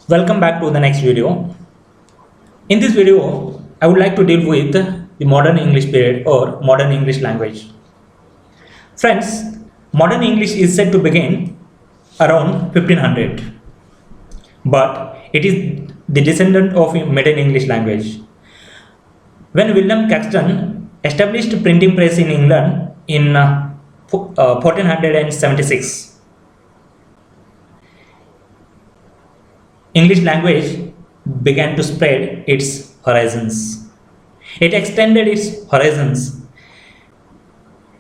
Welcome back to the next video. In this video, I would like to deal with the modern English period or modern English language. Friends, modern English is said to begin around 1500, but it is the descendant of Middle English language. When William Caxton established printing press in England in 1476, English language began to spread its horizons. It extended its horizons.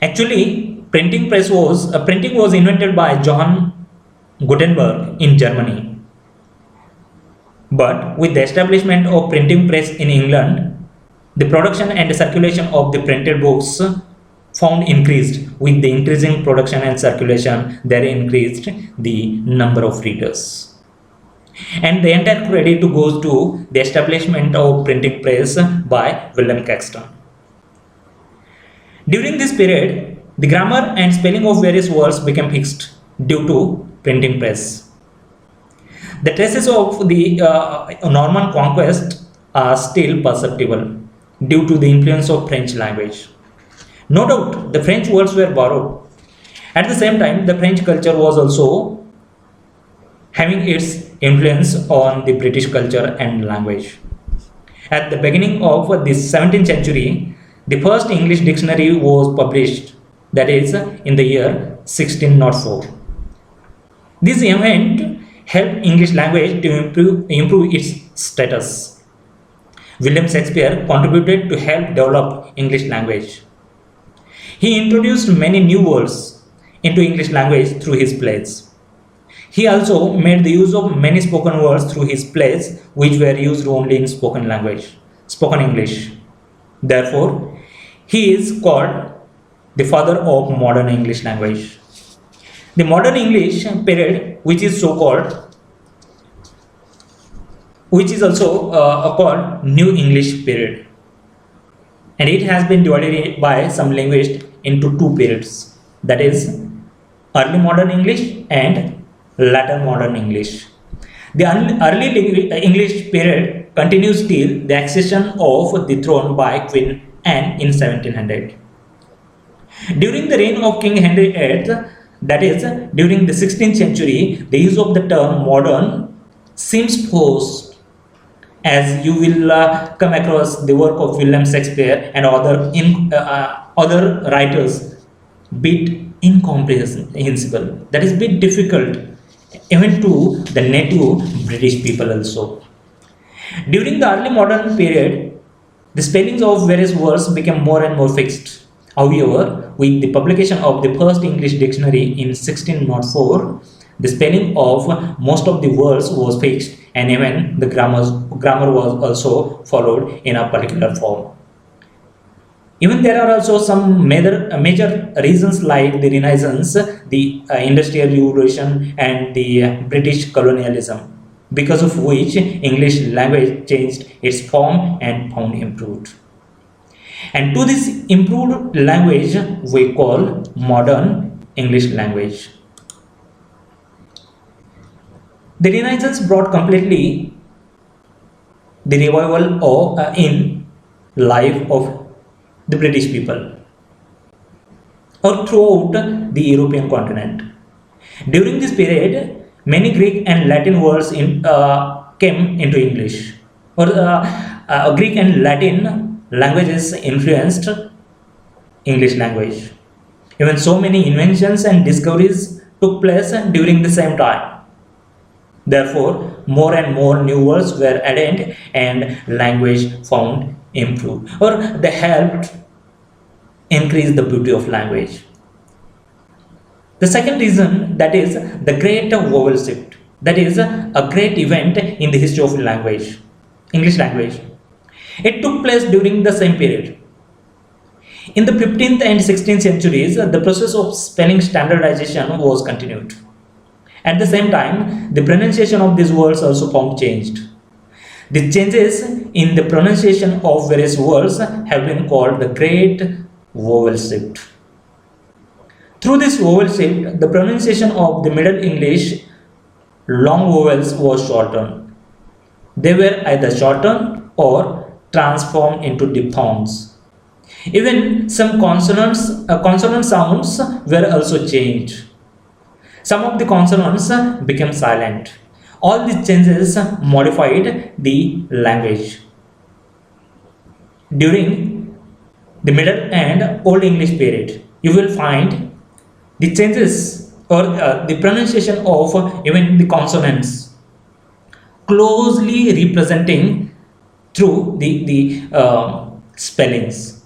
Actually, printing was invented by John Gutenberg in Germany. But with the establishment of printing press in England, the production and circulation of the printed books found increased. With the increasing production and circulation, there increased the number of readers. And the entire credit goes to the establishment of printing press by William Caxton. During this period, the grammar and spelling of various words became fixed due to printing press. The traces of the Norman conquest are still perceptible due to the influence of French language. No doubt, the French words were borrowed. At the same time, the French culture was also having its influence on the British culture and language. At the beginning of the 17th century, the first English dictionary was published, that is, in the year 1604. This event helped English language to improve its status. William Shakespeare contributed to help develop English language. He introduced many new words into English language through his plays. He also made the use of many spoken words through his plays, which were used only in spoken English. Therefore, he is called the father of modern English language. The modern English period, which is also called New English period, and it has been divided by some linguists into two periods, that is, early modern English and later modern English. The early English period continues till the accession of the throne by Queen Anne in 1700. During the reign of King Henry VIII, that is, during the 16th century, the use of the term modern seems forced, as you will come across the work of William Shakespeare and other writers bit incomprehensible. That is bit difficult even to the native British people also. During the early modern period, the spellings of various words became more and more fixed. However, with the publication of the first English dictionary in 1604, the spelling of most of the words was fixed, and even the grammar was also followed in a particular form. Even there are also some major reasons like the Renaissance, the Industrial Revolution, and the British colonialism, because of which English language changed its form and found improved. And to this improved language we call modern English language. The Renaissance brought completely the revival in life of the British people or throughout the European continent. During this period, many Greek and Latin words came into English, or Greek and Latin languages influenced English language. Even so many inventions and discoveries took place during the same time. Therefore, more and more new words were added and language found improved, or they helped increase the beauty of language. The second reason, that is the great vowel shift, that is a great event in the history of language, English language. It took place during the same period. In the 15th and 16th centuries, the process of spelling standardization was continued. At the same time, the pronunciation of these words also found changed. The changes in the pronunciation of various words have been called the great vowel shift. Through this vowel shift, the pronunciation of the Middle English long vowels was shortened, They were either shortened or transformed into diphthongs. Even some consonant sounds were also changed. Some of the consonants became silent. All these changes modified the language. During the Middle and Old English period, you will find the changes or the pronunciation of even the consonants closely representing through the spellings.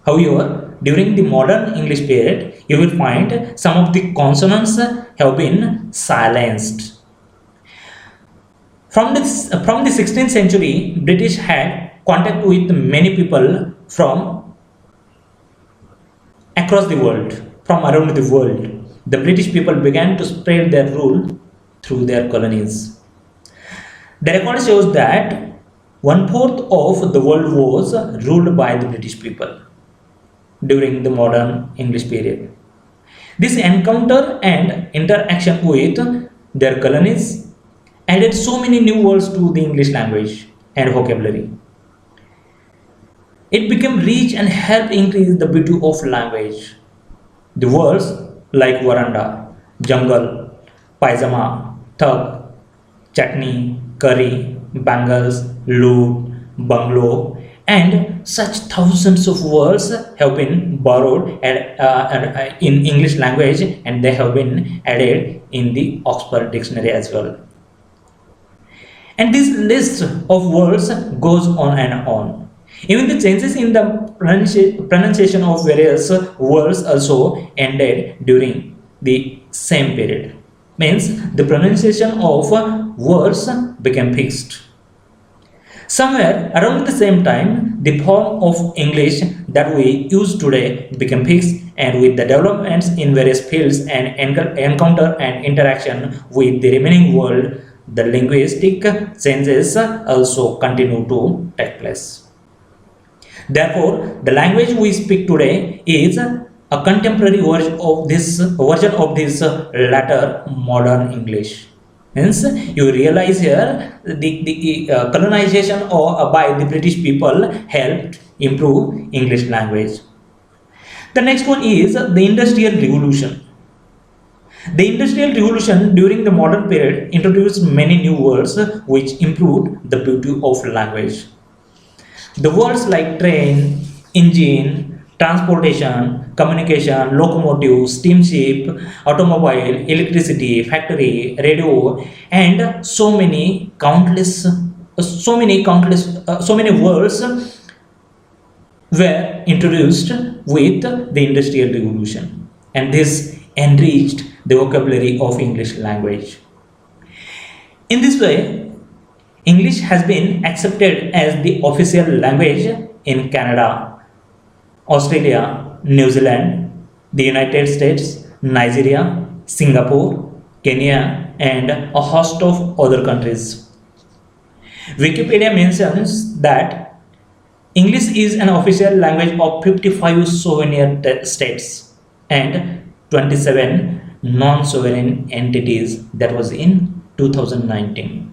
However, during the modern English period, you will find some of the consonants have been silenced. From the 16th century, British had contact with many people from across the world, from around the world. The British people began to spread their rule through their colonies. The record shows that one fourth of the world was ruled by the British people during the modern English period. This encounter and interaction with their colonies added so many new words to the English language and vocabulary. It became rich and helped increase the beauty of language. The words like veranda, jungle, pajama, thug, chutney, curry, bangles, loot, bungalow, and such thousands of words have been borrowed in English language, and they have been added in the Oxford Dictionary as well. And this list of words goes on and on. Even the changes in the pronunciation of various words also ended during the same period. Means the pronunciation of words became fixed. Somewhere around the same time, the form of English that we use today became fixed, and with the developments in various fields and encounter and interaction with the remaining world, the linguistic changes also continue to take place. Therefore, the language we speak today is a contemporary version of this latter modern English. Hence, you realize here the colonization by the British people helped improve English language. The next one is the Industrial Revolution. The Industrial Revolution during the modern period introduced many new words which improved the beauty of language. The words like train, engine, transportation, communication, locomotive, steamship, automobile, electricity, factory, radio, and so many words were introduced with the Industrial Revolution, and this enriched the vocabulary of English language. In this way, English has been accepted as the official language in Canada, Australia, New Zealand, the United States, Nigeria, Singapore, Kenya, and a host of other countries. Wikipedia mentions that English is an official language of 55 sovereign states and 27 non-sovereign entities. That was in 2019.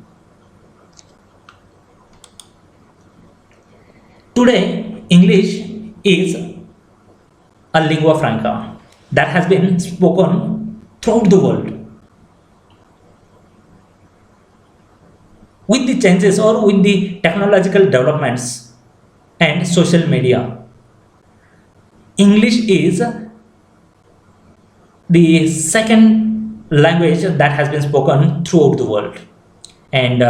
Today, English is a lingua franca that has been spoken throughout the world. With the changes or with the technological developments and social media, English is the second language that has been spoken throughout the world. And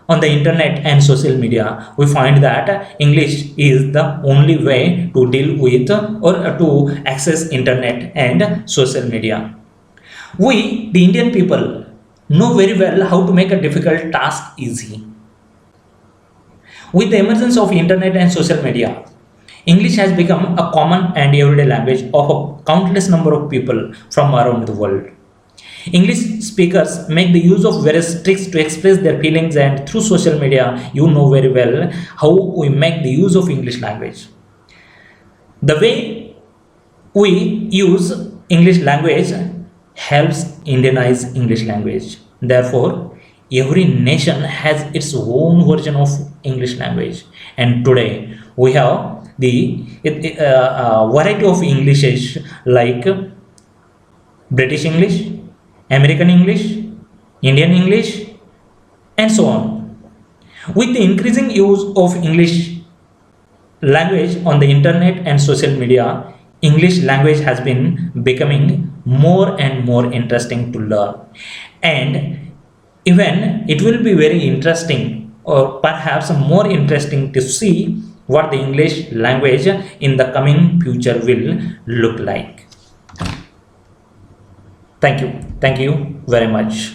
on the internet and social media, we find that English is the only way to deal with or to access internet and social media. We, the Indian people, know very well how to make a difficult task easy. With the emergence of internet and social media, English has become a common and everyday language of a countless number of people from around the world. English speakers make the use of various tricks to express their feelings, and through social media, you know very well how we make the use of English language. The way we use English language helps Indianize English language. Therefore, every nation has its own version of English language, and today we have the variety of Englishes like British English, American English, Indian English, and so on. With the increasing use of English language on the internet and social media, English language has been becoming more and more interesting to learn. And even it will be very interesting, or perhaps more interesting, to see what the English language in the coming future will look like. Thank you. Thank you very much.